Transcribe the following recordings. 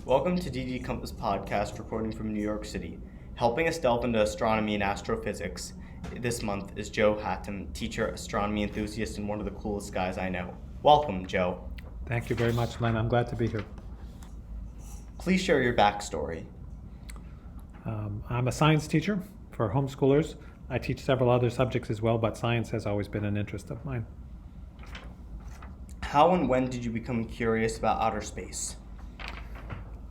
Welcome to DD Compass Podcast, recording from New York City. Helping us delve into astronomy and astrophysics this month is Joe Hatem, teacher, astronomy enthusiast, and one of the coolest guys I know. Welcome, Joe. Thank you very much, Len. I'm glad to be here. Please share your backstory. I'm a science teacher for homeschoolers. I teach several other subjects as well, but science has always been an interest of mine. How and when did you become curious about outer space?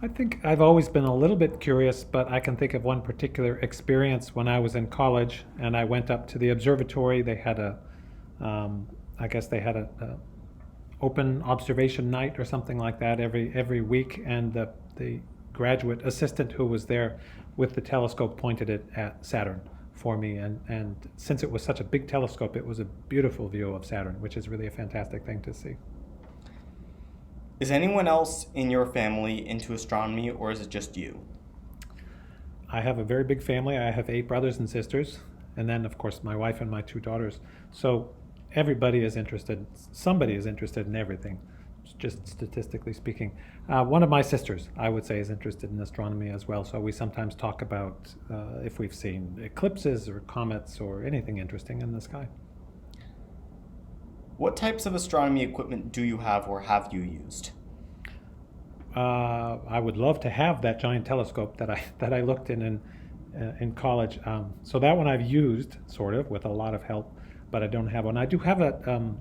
I think I've always been a little bit curious, but I can think of one particular experience when I was in college and I went up to the observatory. They had a open observation night or something like that every week, and the graduate assistant who was there with the telescope pointed it at Saturn for me, and since it was such a big telescope, it was a beautiful view of Saturn, which is really a fantastic thing to see. Is anyone else in your family into astronomy, or is it just you? I have a very big family. I have 8 brothers and sisters, and then of course my wife and my 2 daughters. So everybody is interested, somebody is interested in everything, just statistically speaking. One of my sisters, I would say, is interested in astronomy as well, so we sometimes talk about if we've seen eclipses or comets or anything interesting in the sky. What types of astronomy equipment do you have or have you used? I would love to have that giant telescope that I looked in college. So that one I've used, sort of, with a lot of help, but I don't have one. I do have a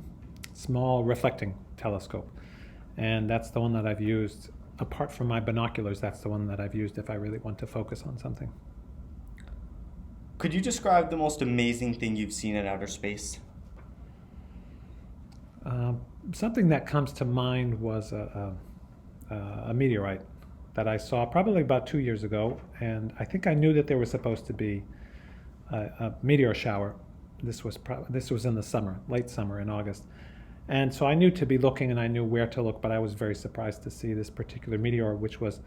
small reflecting telescope, and that's the one that I've used. Apart from my binoculars, that's the one that I've used if I really want to focus on something. Could you describe the most amazing thing you've seen in outer space? Something that comes to mind was a meteorite that I saw probably about 2 years ago, and I think I knew that there was supposed to be a meteor shower. This was in the summer, late summer in August, and so I knew to be looking and I knew where to look, but I was very surprised to see this particular meteor, which was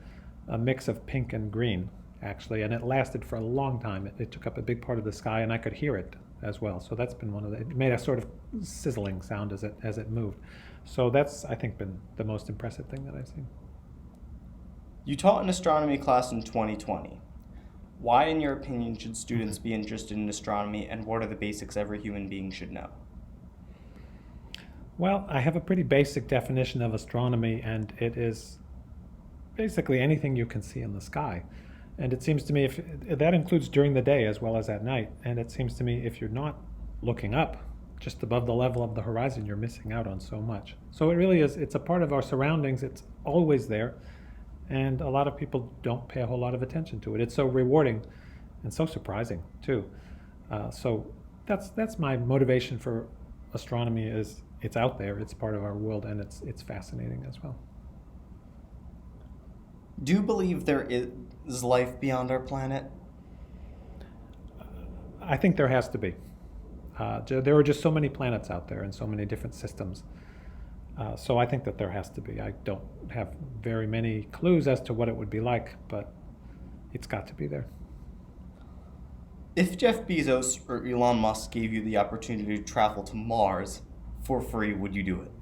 a mix of pink and green, actually, and it lasted for a long time. It took up a big part of the sky, and I could hear it as well. So that's been it made a sort of sizzling sound as it moved. So that's, I think, been the most impressive thing that I've seen. You taught an astronomy class in 2020. Why, in your opinion, should students be interested in astronomy, and what are the basics every human being should know? Well, I have a pretty basic definition of astronomy, and it is basically anything you can see in the sky. And it seems to me if that includes during the day as well as at night. And it seems to me if you're not looking up just above the level of the horizon, you're missing out on so much. So it really is, it's a part of our surroundings. It's always there. And a lot of people don't pay a whole lot of attention to it. It's so rewarding and so surprising too. So that's my motivation for astronomy, is it's out there, it's part of our world, and it's fascinating as well. Do you believe there is life beyond our planet? I think there has to be. There are just so many planets out there and so many different systems. So I think that there has to be. I don't have very many clues as to what it would be like, but it's got to be there. If Jeff Bezos or Elon Musk gave you the opportunity to travel to Mars for free, would you do it?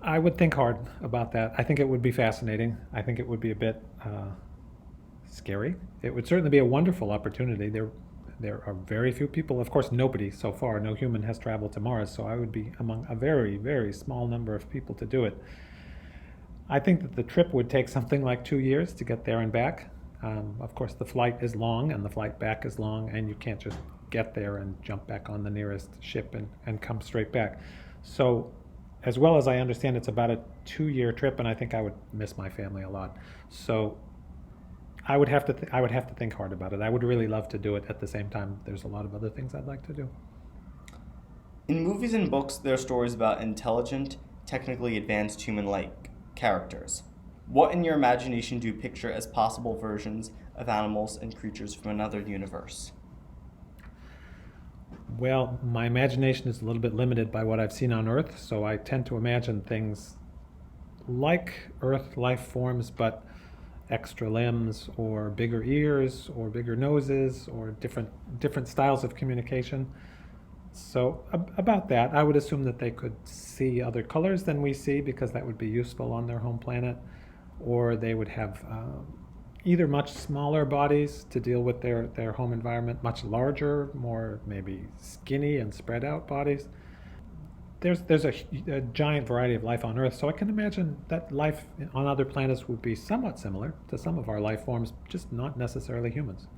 I would think hard about that. I think it would be fascinating. I think it would be a bit scary. It would certainly be a wonderful opportunity. There are very few people, of course nobody so far, no human has traveled to Mars, so I would be among a very, very small number of people to do it. I think that the trip would take something like 2 years to get there and back. Of course the flight is long and the flight back is long, and you can't just get there and jump back on the nearest ship and come straight back. So as well as I understand, it's about a 2-year trip, and I think I would miss my family a lot. So I would have to think hard about it. I would really love to do it. At the same time, there's a lot of other things I'd like to do. In movies and books, there are stories about intelligent, technically advanced human-like characters. What in your imagination do you picture as possible versions of animals and creatures from another universe? Well, my imagination is a little bit limited by what I've seen on Earth, so I tend to imagine things like Earth life forms, but extra limbs or bigger ears or bigger noses or different styles of communication. So about that, I would assume that they could see other colors than we see because that would be useful on their home planet, or they would have either much smaller bodies to deal with their home environment, much larger, more maybe skinny and spread out bodies. There's a giant variety of life on Earth, so I can imagine that life on other planets would be somewhat similar to some of our life forms, just not necessarily humans.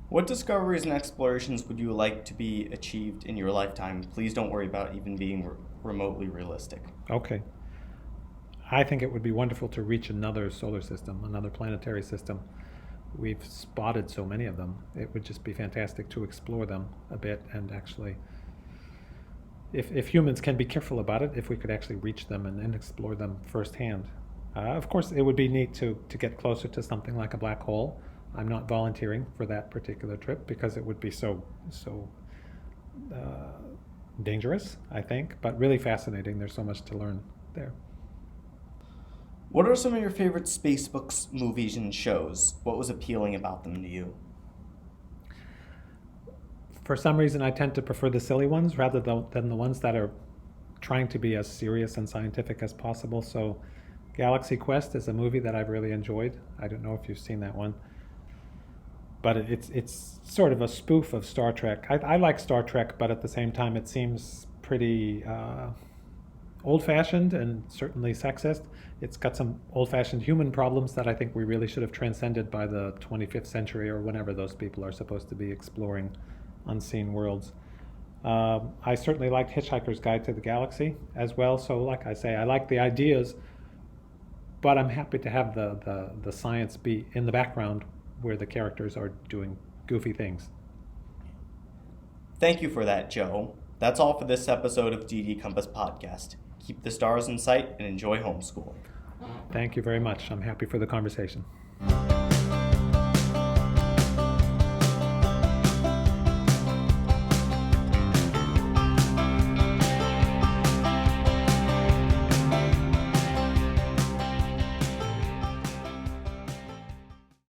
What discoveries and explorations would you like to be achieved in your lifetime? Please don't worry about even being remotely realistic. Okay. I think it would be wonderful to reach another solar system, another planetary system. We've spotted so many of them. It would just be fantastic to explore them a bit and actually, if humans can be careful about it, if we could actually reach them and explore them firsthand. Of course, it would be neat to get closer to something like a black hole. I'm not volunteering for that particular trip because it would be so dangerous, I think, but really fascinating. There's so much to learn there. What are some of your favorite space books, movies, and shows? What was appealing about them to you? For some reason, I tend to prefer the silly ones rather than the ones that are trying to be as serious and scientific as possible. So Galaxy Quest is a movie that I've really enjoyed. I don't know if you've seen that one. But it's sort of a spoof of Star Trek. I like Star Trek, but at the same time it seems pretty old-fashioned and certainly sexist. It's got some old-fashioned human problems that I think we really should have transcended by the 25th century or whenever those people are supposed to be exploring unseen worlds. I certainly liked Hitchhiker's Guide to the Galaxy as well. So like I say, I like the ideas, but I'm happy to have the science be in the background where the characters are doing goofy things. Thank you for that, Joe. That's all for this episode of DD Compass Podcast. Keep the stars in sight and enjoy homeschool. Thank you very much. I'm happy for the conversation.